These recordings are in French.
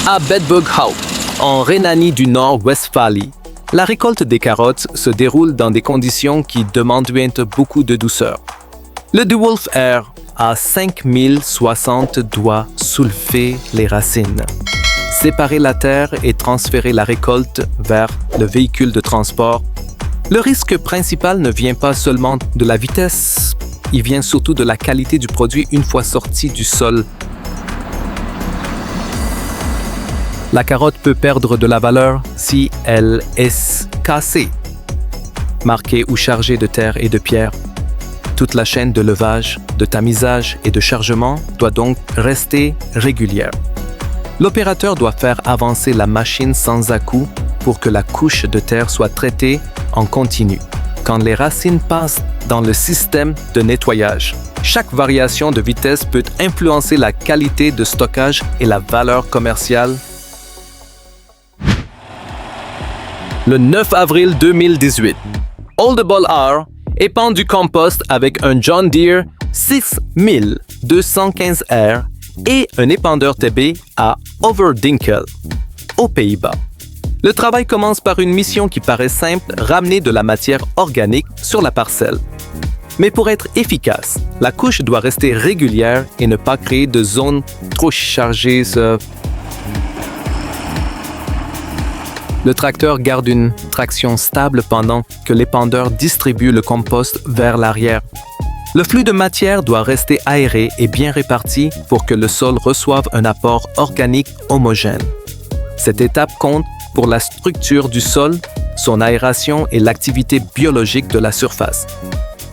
À Bedburg-Haupt, en Rhénanie du Nord-Westphalie, la récolte des carottes se déroule dans des conditions qui demandent beaucoup de douceur. Le DeWolf R a 5060 doigts soulever les racines, séparer la terre et transférer la récolte vers le véhicule de transport. Le risque principal ne vient pas seulement de la vitesse, il vient surtout de la qualité du produit une fois sorti du sol. La carotte peut perdre de la valeur si elle est cassée, marquée ou chargée de terre et de pierre. Toute la chaîne de levage, de tamisage et de chargement doit donc rester régulière. L'opérateur doit faire avancer la machine sans à-coups pour que la couche de terre soit traitée en continu. Quand les racines passent dans le système de nettoyage, chaque variation de vitesse peut influencer la qualité de stockage et la valeur commerciale. Le 9 avril 2018, Holdable R épand du compost avec un John Deere 6215R et un épandeur TB à Overdinkel, aux Pays-Bas. Le travail commence par une mission qui paraît simple, ramener de la matière organique sur la parcelle. Mais pour être efficace, la couche doit rester régulière et ne pas créer de zones trop chargées. Le tracteur garde une traction stable pendant que l'épandeur distribue le compost vers l'arrière. Le flux de matière doit rester aéré et bien réparti pour que le sol reçoive un apport organique homogène. Cette étape compte pour la structure du sol, son aération et l'activité biologique de la surface.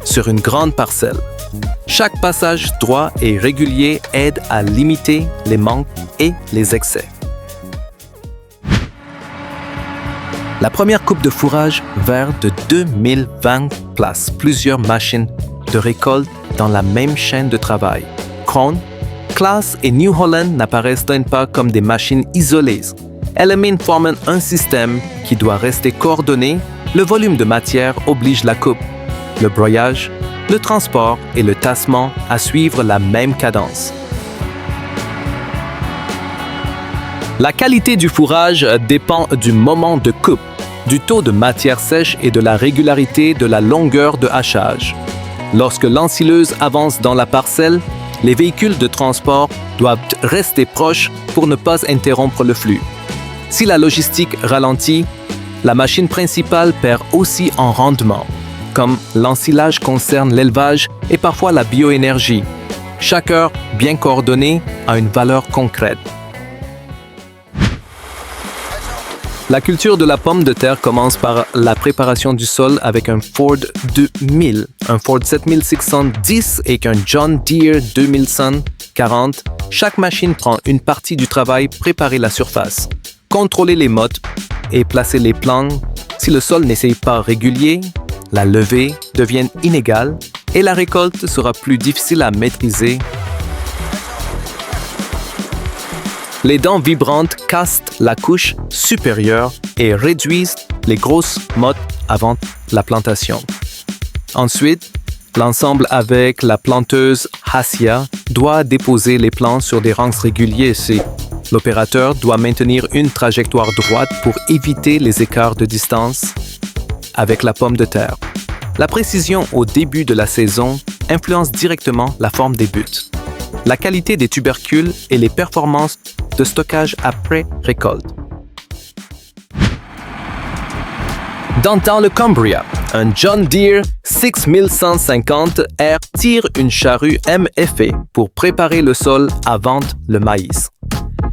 Sur une grande parcelle, chaque passage droit et régulier aide à limiter les manques et les excès. La première coupe de fourrage vert de 2020 place plusieurs machines de récolte dans la même chaîne de travail. Krone, Claas et New Holland n'apparaissent pas comme des machines isolées. Elles forment un système qui doit rester coordonné. Le volume de matière oblige la coupe, le broyage, le transport et le tassement à suivre la même cadence. La qualité du fourrage dépend du moment de coupe, du taux de matière sèche et de la régularité de la longueur de hachage. Lorsque l'ensileuse avance dans la parcelle, les véhicules de transport doivent rester proches pour ne pas interrompre le flux. Si la logistique ralentit, la machine principale perd aussi en rendement, comme l'ensilage concerne l'élevage et parfois la bioénergie. Chaque heure bien coordonnée a une valeur concrète. La culture de la pomme de terre commence par la préparation du sol avec un Ford 2000, un Ford 7610 et un John Deere 2140. Chaque machine prend une partie du travail, préparer la surface, contrôler les mottes et placer les plants. Si le sol n'est pas régulier, la levée devient inégale et la récolte sera plus difficile à maîtriser. Les dents vibrantes cassent la couche supérieure et réduisent les grosses mottes avant la plantation. Ensuite, l'ensemble avec la planteuse Hassia doit déposer les plants sur des rangs réguliers. L'opérateur doit maintenir une trajectoire droite pour éviter les écarts de distance avec la pomme de terre. La précision au début de la saison influence directement la forme des buts, la qualité des tubercules et les performances de stockage après récolte. Dans le Cumbria, un John Deere 6150R tire une charrue MFA pour préparer le sol avant le maïs.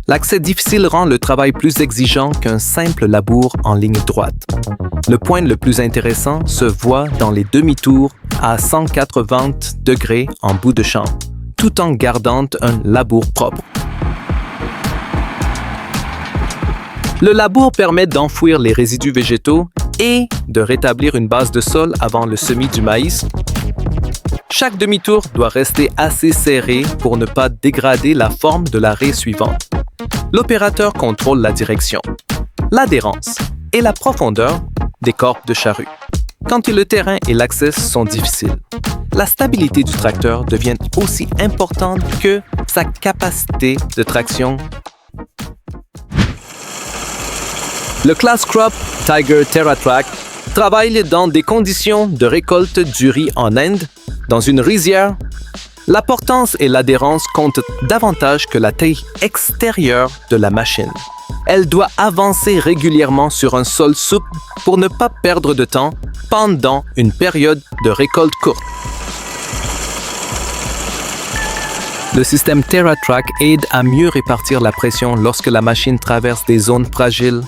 L'accès difficile rend le travail plus exigeant qu'un simple labour en ligne droite. Le point le plus intéressant se voit dans les demi-tours à 180 degrés en bout de champ, tout en gardant un labour propre. Le labour permet d'enfouir les résidus végétaux et de rétablir une base de sol avant le semis du maïs. Chaque demi-tour doit rester assez serré pour ne pas dégrader la forme de la raie suivante. L'opérateur contrôle la direction, l'adhérence et la profondeur des corps de charrue. Quand le terrain et l'accès sont difficiles, la stabilité du tracteur devient aussi importante que sa capacité de traction. Le class crop Tiger TerraTrack travaille dans des conditions de récolte du riz en Inde, dans une rizière. La portance et l'adhérence comptent davantage que la taille extérieure de la machine. Elle doit avancer régulièrement sur un sol souple pour ne pas perdre de temps pendant une période de récolte courte. Le système TerraTrack aide à mieux répartir la pression lorsque la machine traverse des zones fragiles.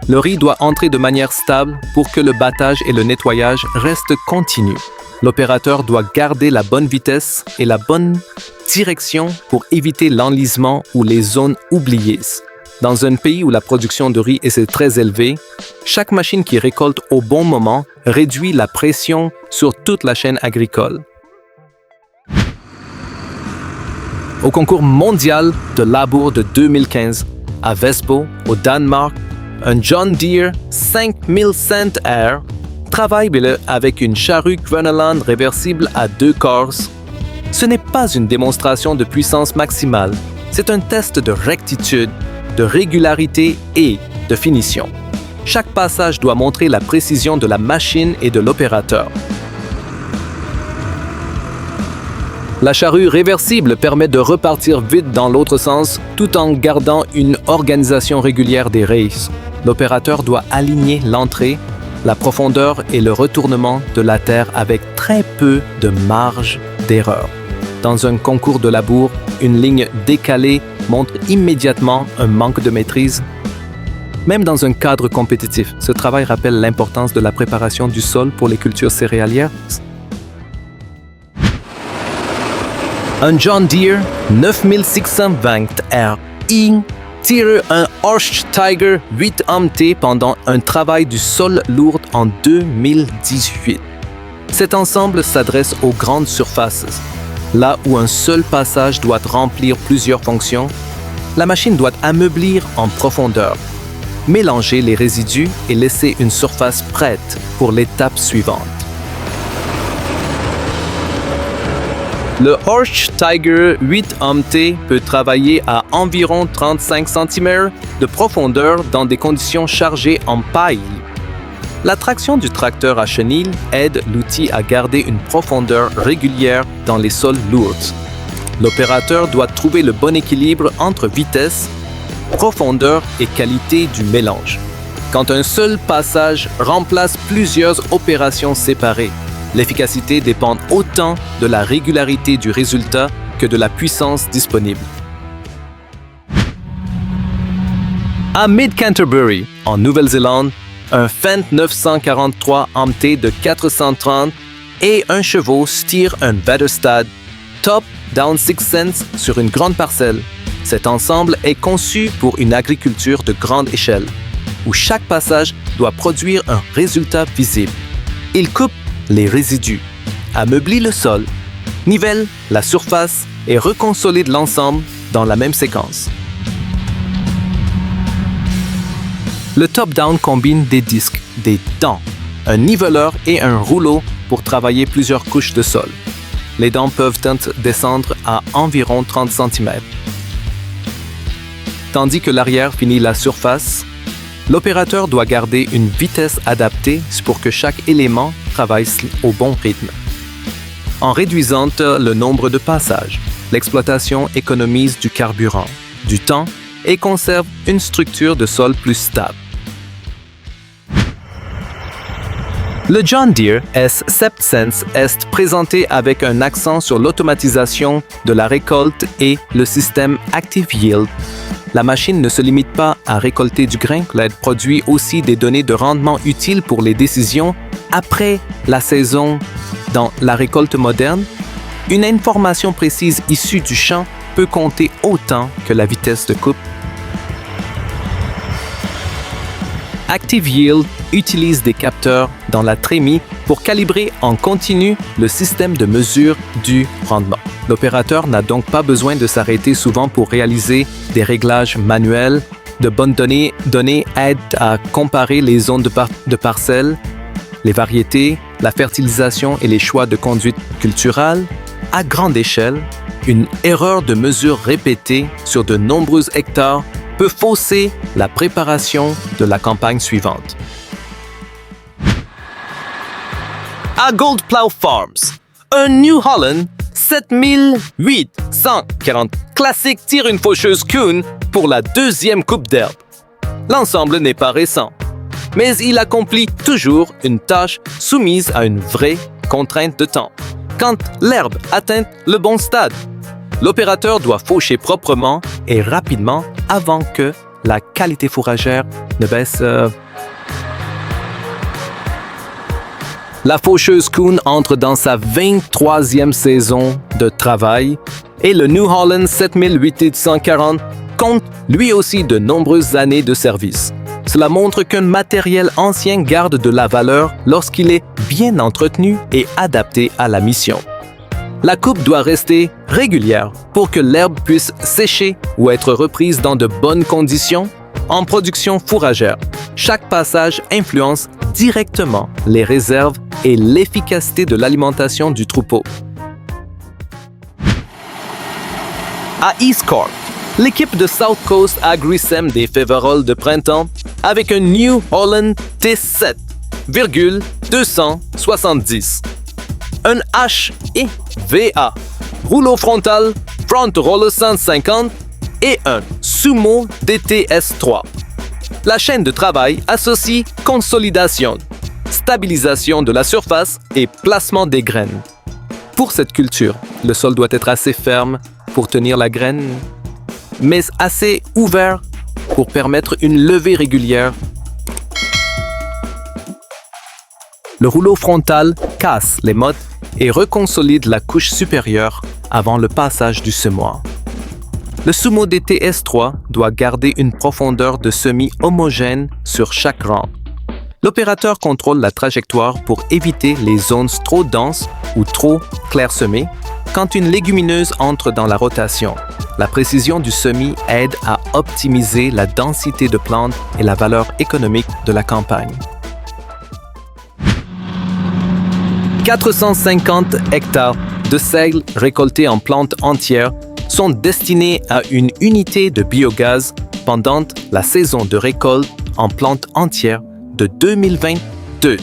Le riz doit entrer de manière stable pour que le battage et le nettoyage restent continus. L'opérateur doit garder la bonne vitesse et la bonne direction pour éviter l'enlisement ou les zones oubliées. Dans un pays où la production de riz est très élevée, chaque machine qui récolte au bon moment réduit la pression sur toute la chaîne agricole. Au concours mondial de labour de 2015, à Vesbo, au Danemark, un John Deere 5100 R travaille avec une charrue Groenland réversible à 2 corps. Ce n'est pas une démonstration de puissance maximale, c'est un test de rectitude, de régularité et de finition. Chaque passage doit montrer la précision de la machine et de l'opérateur. La charrue réversible permet de repartir vite dans l'autre sens tout en gardant une organisation régulière des rails. L'opérateur doit aligner l'entrée, la profondeur et le retournement de la terre avec très peu de marge d'erreur. Dans un concours de labour, une ligne décalée montre immédiatement un manque de maîtrise. Même dans un cadre compétitif, ce travail rappelle l'importance de la préparation du sol pour les cultures céréalières. Un John Deere 9620R tire un Horsch Tiger 8MT pendant un travail du sol lourd en 2018. Cet ensemble s'adresse aux grandes surfaces. Là où un seul passage doit remplir plusieurs fonctions, la machine doit ameublir en profondeur, mélanger les résidus et laisser une surface prête pour l'étape suivante. Le Horsch Tiger 8MT peut travailler à environ 35 cm de profondeur dans des conditions chargées en paille. La traction du tracteur à chenille aide l'outil à garder une profondeur régulière dans les sols lourds. L'opérateur doit trouver le bon équilibre entre vitesse, profondeur et qualité du mélange. Quand un seul passage remplace plusieurs opérations séparées, l'efficacité dépend autant de la régularité du résultat que de la puissance disponible. À Mid-Canterbury, en Nouvelle-Zélande, un Fendt 943 MT de 430 et un chevaux tirent un Väderstad Top Down 6 Cents sur une grande parcelle. Cet ensemble est conçu pour une agriculture de grande échelle, où chaque passage doit produire un résultat visible. Il coupe les résidus, ameublit le sol, nivelle la surface et reconsolide l'ensemble dans la même séquence. Le top-down combine des disques, des dents, un niveleur et un rouleau pour travailler plusieurs couches de sol. Les dents peuvent descendre à environ 30 cm. Tandis que l'arrière finit la surface, l'opérateur doit garder une vitesse adaptée pour que chaque élément travaille au bon rythme. En réduisant le nombre de passages, l'exploitation économise du carburant, du temps et conserve une structure de sol plus stable. Le John Deere S700 est présenté avec un accent sur l'automatisation de la récolte et le système Active Yield. La machine ne se limite pas à récolter du grain, elle produit aussi des données de rendement utiles pour les décisions après la saison. Dans la récolte moderne, une information précise issue du champ peut compter autant que la vitesse de coupe. Active Yield utilise des capteurs dans la trémie pour calibrer en continu le système de mesure du rendement. L'opérateur n'a donc pas besoin de s'arrêter souvent pour réaliser des réglages manuels. De bonnes données aident à comparer les zones de parcelles, les variétés, la fertilisation et les choix de conduite culturelle. À grande échelle, une erreur de mesure répétée sur de nombreux hectares peut fausser la préparation de la campagne suivante. À Gold Plow Farms, un New Holland 7840 classique tire une faucheuse Kuhn pour la deuxième coupe d'herbe. L'ensemble n'est pas récent, mais il accomplit toujours une tâche soumise à une vraie contrainte de temps. Quand l'herbe atteint le bon stade, l'opérateur doit faucher proprement et rapidement avant que la qualité fourragère ne baisse. La faucheuse Kuhn entre dans sa 23e saison de travail et le New Holland 7840 compte lui aussi de nombreuses années de service. Cela montre qu'un matériel ancien garde de la valeur lorsqu'il est bien entretenu et adapté à la mission. La coupe doit rester régulière pour que l'herbe puisse sécher ou être reprise dans de bonnes conditions en production fourragère. Chaque passage influence directement les réserves et l'efficacité de l'alimentation du troupeau. À East Cork, l'équipe de South Coast Agri sème des féveroles de printemps avec un New Holland T7,270. Un H et VA, rouleau frontal Front Roller 150 et un Sumo DTS3. La chaîne de travail associe consolidation, stabilisation de la surface et placement des graines. Pour cette culture, le sol doit être assez ferme pour tenir la graine, mais assez ouvert pour permettre une levée régulière. Le rouleau frontal casse les mottes et reconsolide la couche supérieure avant le passage du semoir. Le Sumo DTS3 doit garder une profondeur de semis homogène sur chaque rang. L'opérateur contrôle la trajectoire pour éviter les zones trop denses ou trop clairsemées quand une légumineuse entre dans la rotation. La précision du semis aide à optimiser la densité de plantes et la valeur économique de la campagne. 450 hectares de seigle récoltés en plantes entières sont destinés à une unité de biogaz pendant la saison de récolte en plantes entières de 2022.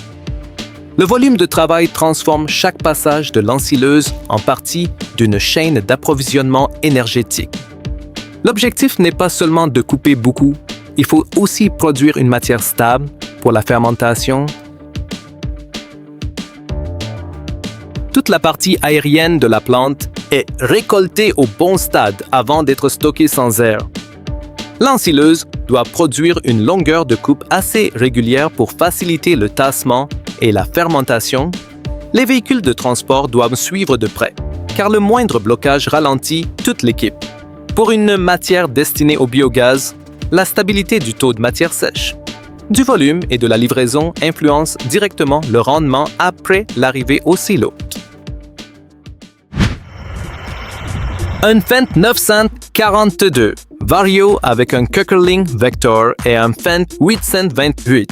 Le volume de travail transforme chaque passage de l'ensileuse en partie d'une chaîne d'approvisionnement énergétique. L'objectif n'est pas seulement de couper beaucoup, il faut aussi produire une matière stable pour la fermentation. Toute la partie aérienne de la plante est récoltée au bon stade avant d'être stockée sans air. L'ensileuse doit produire une longueur de coupe assez régulière pour faciliter le tassement et la fermentation. Les véhicules de transport doivent suivre de près, car le moindre blocage ralentit toute l'équipe. Pour une matière destinée au biogaz, la stabilité du taux de matière sèche, du volume et de la livraison influence directement le rendement après l'arrivée au silo. Un Fendt 942 Vario avec un Köckerling Vector et un Fendt 828.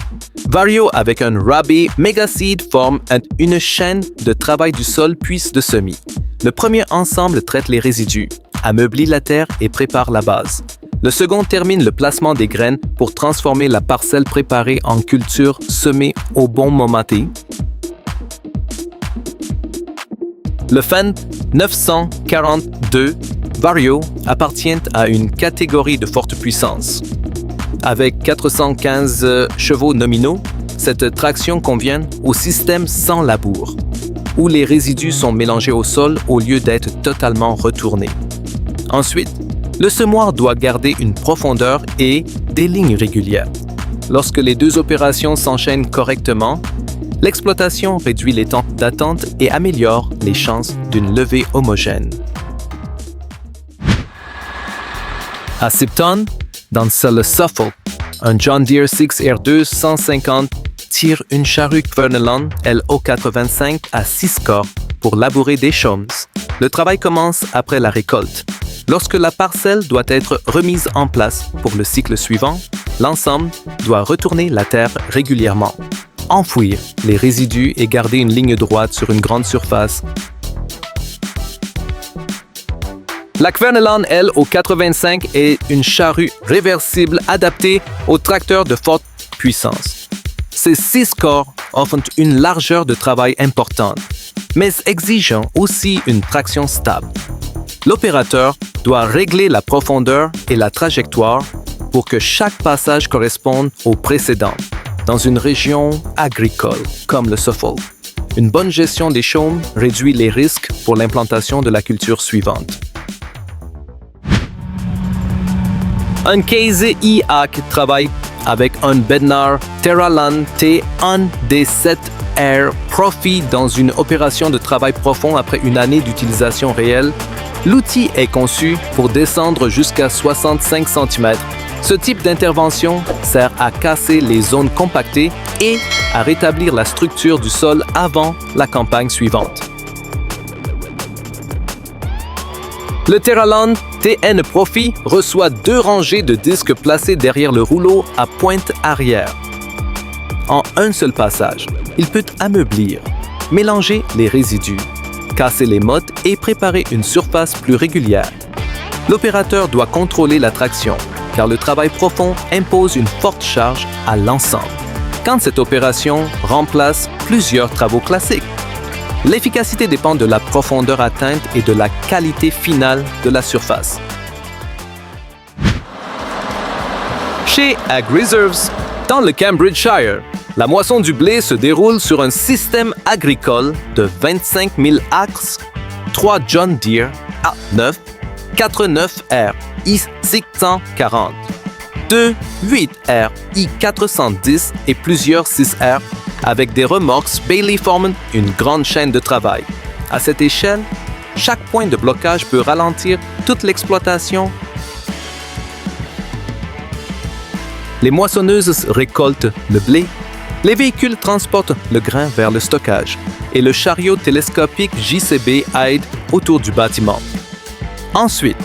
Vario avec un Rabi Megaseed forme une chaîne de travail du sol puis de semis. Le premier ensemble traite les résidus, ameublit la terre et prépare la base. Le second termine le placement des graines pour transformer la parcelle préparée en culture semée au bon moment T. Le Fendt 942 Vario appartient à une catégorie de forte puissance. Avec 415 chevaux nominaux, cette traction convient au système sans labour, où les résidus sont mélangés au sol au lieu d'être totalement retournés. Ensuite, le semoir doit garder une profondeur et des lignes régulières. Lorsque les deux opérations s'enchaînent correctement, l'exploitation réduit les temps d'attente et améliore les chances d'une levée homogène. À Sipton, dans le Suffolk, un John Deere 6R2 150 tire une charrue Fernelon LO85 à 6 corps pour labourer des chaumes. Le travail commence après la récolte. Lorsque la parcelle doit être remise en place pour le cycle suivant, l'ensemble doit retourner la terre régulièrement, enfouir les résidus et garder une ligne droite sur une grande surface. La Kverneland LO85 est une charrue réversible adaptée aux tracteurs de forte puissance. Ces 6 corps offrent une largeur de travail importante, mais exigeant aussi une traction stable. L'opérateur doit régler la profondeur et la trajectoire pour que chaque passage corresponde au précédent, dans une région agricole comme le Suffolk. Une bonne gestion des chaumes réduit les risques pour l'implantation de la culture suivante. Un Casey IAC travaille avec un Bednar Terraland T1D7R Profi dans une opération de travail profond après une année d'utilisation réelle. L'outil est conçu pour descendre jusqu'à 65 cm. Ce type d'intervention sert à casser les zones compactées et à rétablir la structure du sol avant la campagne suivante. Le Terraland TN Profi reçoit 2 rangées de disques placés derrière le rouleau à pointe arrière. En un seul passage, il peut ameublir, mélanger les résidus, casser les mottes et préparer une surface plus régulière. L'opérateur doit contrôler la traction, car le travail profond impose une forte charge à l'ensemble. Quand cette opération remplace plusieurs travaux classiques, l'efficacité dépend de la profondeur atteinte et de la qualité finale de la surface. Chez AgReserves, dans le Cambridgeshire, la moisson du blé se déroule sur un système agricole de 25 000 axes, 3 John Deere A9, 4 9R I640, 2 8R I410 et plusieurs 6R avec des remorques Bailey forment une grande chaîne de travail. À cette échelle, chaque point de blocage peut ralentir toute l'exploitation. Les moissonneuses récoltent le blé, les véhicules transportent le grain vers le stockage et le chariot télescopique JCB aide autour du bâtiment. Ensuite,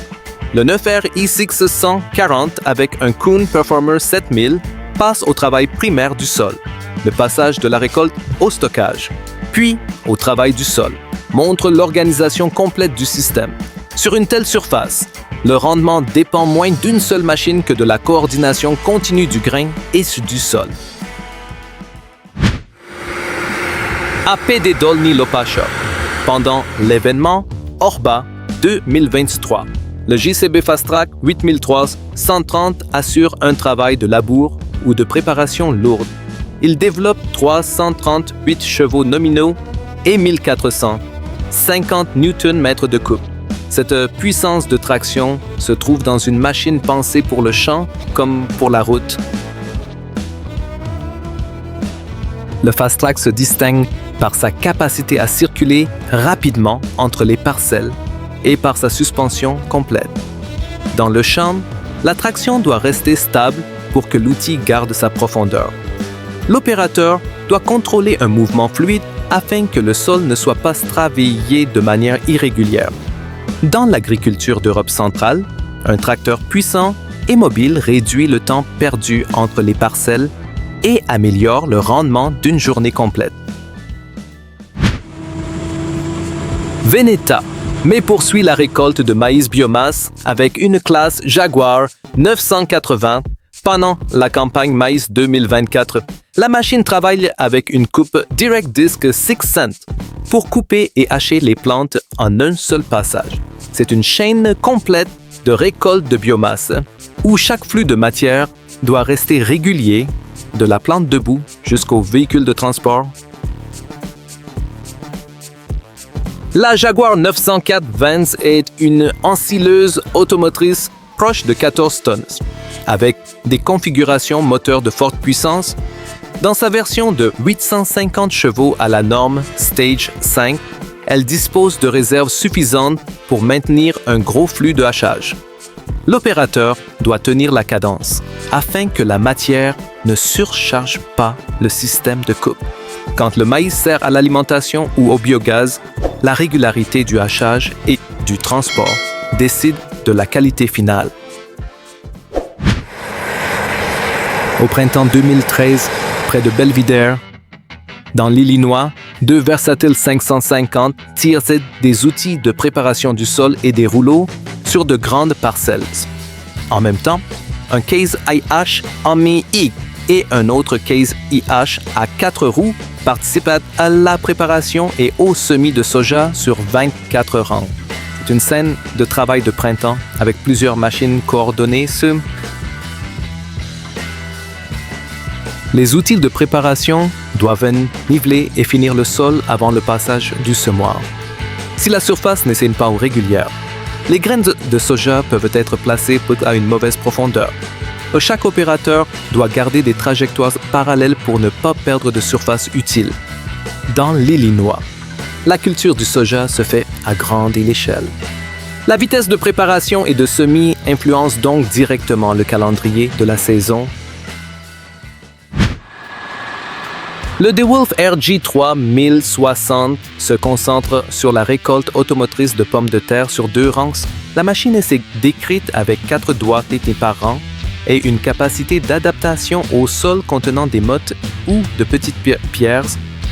le 9R i640 avec un Kuhn Performer 7000 passe au travail primaire du sol, le passage de la récolte au stockage, puis au travail du sol, montre l'organisation complète du système. Sur une telle surface, le rendement dépend moins d'une seule machine que de la coordination continue du grain et du sol. APD Dolny Lopasha. Pendant l'événement Orba 2023, le JCB Fast Track 8330 assure un travail de labour ou de préparation lourde. Il développe 338 chevaux nominaux et 1450 Nm de coupe. Cette puissance de traction se trouve dans une machine pensée pour le champ comme pour la route. Le Fast Track se distingue par sa capacité à circuler rapidement entre les parcelles et par sa suspension complète. Dans le champ, la traction doit rester stable pour que l'outil garde sa profondeur. L'opérateur doit contrôler un mouvement fluide afin que le sol ne soit pas stravéillé de manière irrégulière. Dans l'agriculture d'Europe centrale, un tracteur puissant et mobile réduit le temps perdu entre les parcelles et améliore le rendement d'une journée complète. Veneta poursuit la récolte de maïs biomasse avec une classe Jaguar 980 pendant la campagne maïs 2024. La machine travaille avec une coupe Direct Disc 6 cents pour couper et hacher les plantes en un seul passage. C'est une chaîne complète de récolte de biomasse où chaque flux de matière doit rester régulier de la plante debout jusqu'au véhicule de transport. La Jaguar 904 Vans est une ensileuse automotrice proche de 14 tonnes, avec des configurations moteurs de forte puissance. Dans sa version de 850 chevaux à la norme Stage 5, elle dispose de réserves suffisantes pour maintenir un gros flux de hachage. L'opérateur doit tenir la cadence afin que la matière ne surcharge pas le système de coupe. Quand le maïs sert à l'alimentation ou au biogaz, la régularité du hachage et du transport décide de la qualité finale. Au printemps 2013, près de Belvidere, dans l'Illinois, 2 Versatile 550 tirent des outils de préparation du sol et des rouleaux sur de grandes parcelles. En même temps, un case IH Omni-I et un autre case IH à 4 roues participent à la préparation et au semis de soja sur 24 rangs. C'est une scène de travail de printemps avec plusieurs machines coordonnées. Les outils de préparation doivent niveler et finir le sol avant le passage du semoir. Si la surface n'est pas régulière, les graines de soja peuvent être placées à une mauvaise profondeur. Chaque opérateur doit garder des trajectoires parallèles pour ne pas perdre de surface utile. Dans l'Illinois, la culture du soja se fait à grande échelle. La vitesse de préparation et de semis influence donc directement le calendrier de la saison. Le DeWolf RG3 1060 se concentre sur la récolte automotrice de pommes de terre sur 2 rangs. La machine est décrite avec 4 doigts techniques par rang et une capacité d'adaptation au sol contenant des mottes ou de petites pierres.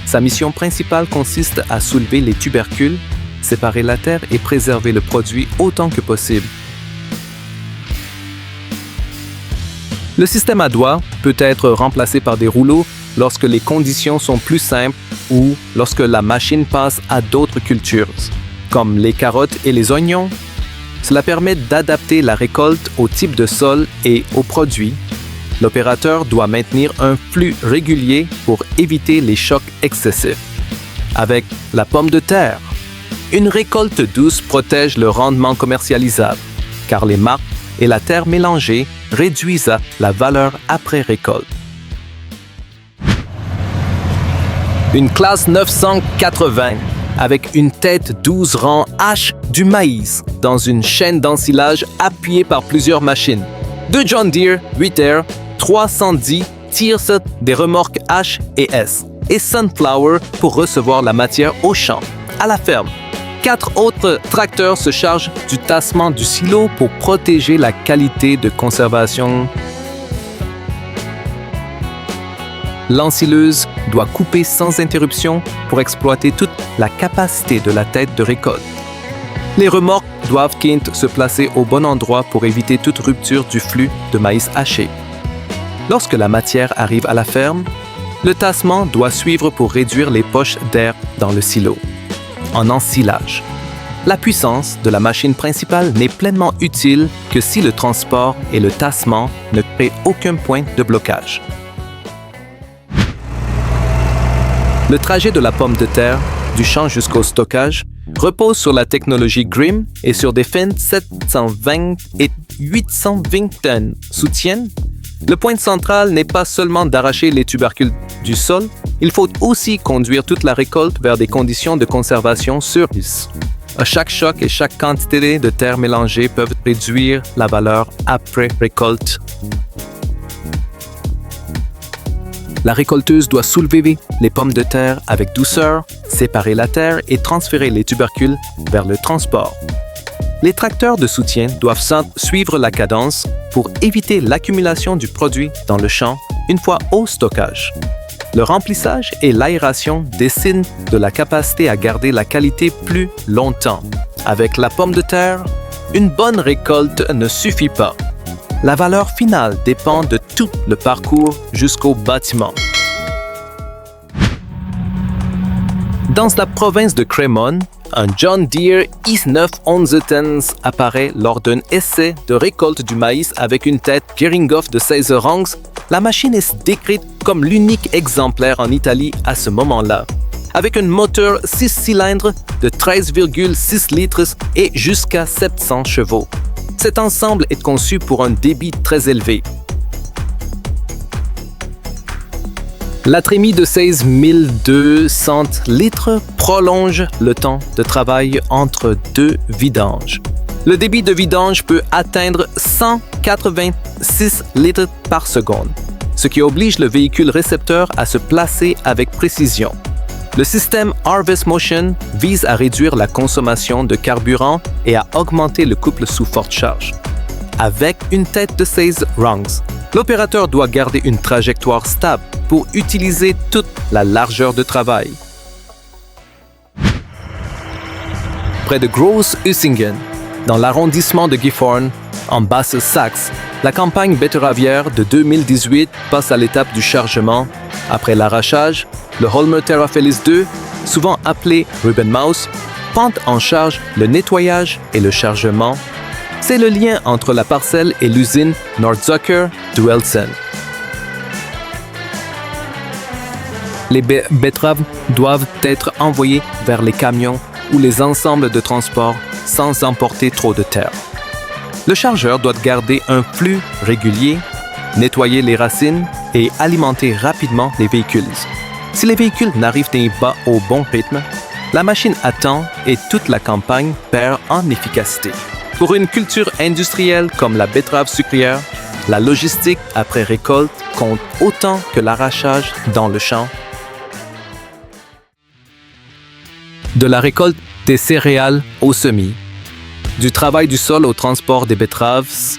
Sa mission principale consiste à soulever les tubercules, séparer la terre et préserver le produit autant que possible. Le système à doigts peut être remplacé par des rouleaux lorsque les conditions sont plus simples ou lorsque la machine passe à d'autres cultures, comme les carottes et les oignons. Cela permet d'adapter la récolte au type de sol et au produit. L'opérateur doit maintenir un flux régulier pour éviter les chocs excessifs. Avec la pomme de terre, une récolte douce protège le rendement commercialisable, car les marcs et la terre mélangée réduisent la valeur après récolte. Une classe 980 avec une tête 12 rangs H du maïs dans une chaîne d'ensilage appuyée par plusieurs machines. 2 John Deere 8R 310 tirent des remorques H et S et Sunflower pour recevoir la matière au champ, à la ferme. 4 autres tracteurs se chargent du tassement du silo pour protéger la qualité de conservation. L'ensileuse doit couper sans interruption pour exploiter toute la capacité de la tête de récolte. Les remorques doivent se placer au bon endroit pour éviter toute rupture du flux de maïs haché. Lorsque la matière arrive à la ferme, le tassement doit suivre pour réduire les poches d'air dans le silo. En ensilage, la puissance de la machine principale n'est pleinement utile que si le transport et le tassement ne créent aucun point de blocage. Le trajet de la pomme de terre, du champ jusqu'au stockage, repose sur la technologie GRIM et sur des fins 720 et 820 tonnes soutiennent. Le point central n'est pas seulement d'arracher les tubercules du sol, il faut aussi conduire toute la récolte vers des conditions de conservation sûres. Chaque choc et chaque quantité de terre mélangée peuvent réduire la valeur après récolte. La récolteuse doit soulever les pommes de terre avec douceur, séparer la terre et transférer les tubercules vers le transport. Les tracteurs de soutien doivent suivre la cadence pour éviter l'accumulation du produit dans le champ une fois au stockage. Le remplissage et l'aération décident de la capacité à garder la qualité plus longtemps. Avec la pomme de terre, une bonne récolte ne suffit pas. La valeur finale dépend de tout le parcours jusqu'au bâtiment. Dans la province de Crémone, un John Deere i91110 apparaît lors d'un essai de récolte du maïs avec une tête Geringoff de 16 rangs. La machine est décrite comme l'unique exemplaire en Italie à ce moment-là. Avec un moteur 6 cylindres de 13,6 litres et jusqu'à 700 chevaux. Cet ensemble est conçu pour un débit très élevé. La trémie de 16 200 litres prolonge le temps de travail entre 2 vidanges. Le débit de vidange peut atteindre 186 litres par seconde, ce qui oblige le véhicule récepteur à se placer avec précision. Le système Harvest Motion vise à réduire la consommation de carburant et à augmenter le couple sous forte charge. Avec une tête de 16 rungs, l'opérateur doit garder une trajectoire stable pour utiliser toute la largeur de travail. Près de Groß-Ussingen, Dans l'arrondissement de Gifhorn, en Basse-Saxe, la campagne betteravière de 2018 passe à l'étape du chargement. Après l'arrachage, le Holmer Terraphelis II, souvent appelé Rubenmaus, prend en charge le nettoyage et le chargement. C'est le lien entre la parcelle et l'usine Nordzucker d'Uelzen. Les betteraves doivent être envoyées vers les camions ou les ensembles de transport sans emporter trop de terre. Le chargeur doit garder un flux régulier, nettoyer les racines et alimenter rapidement les véhicules. Si les véhicules n'arrivent pas au bon rythme, la machine attend et toute la campagne perd en efficacité. Pour une culture industrielle comme la betterave sucrière, la logistique après récolte compte autant que l'arrachage dans le champ. De la récolte des céréales au semis, du travail du sol au transport des betteraves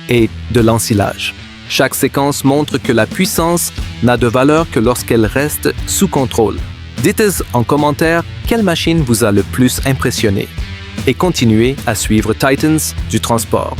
et de l'ensilage. Chaque séquence montre que la puissance n'a de valeur que lorsqu'elle reste sous contrôle. Dites en commentaire quelle machine vous a le plus impressionné et continuez à suivre Titans du transport.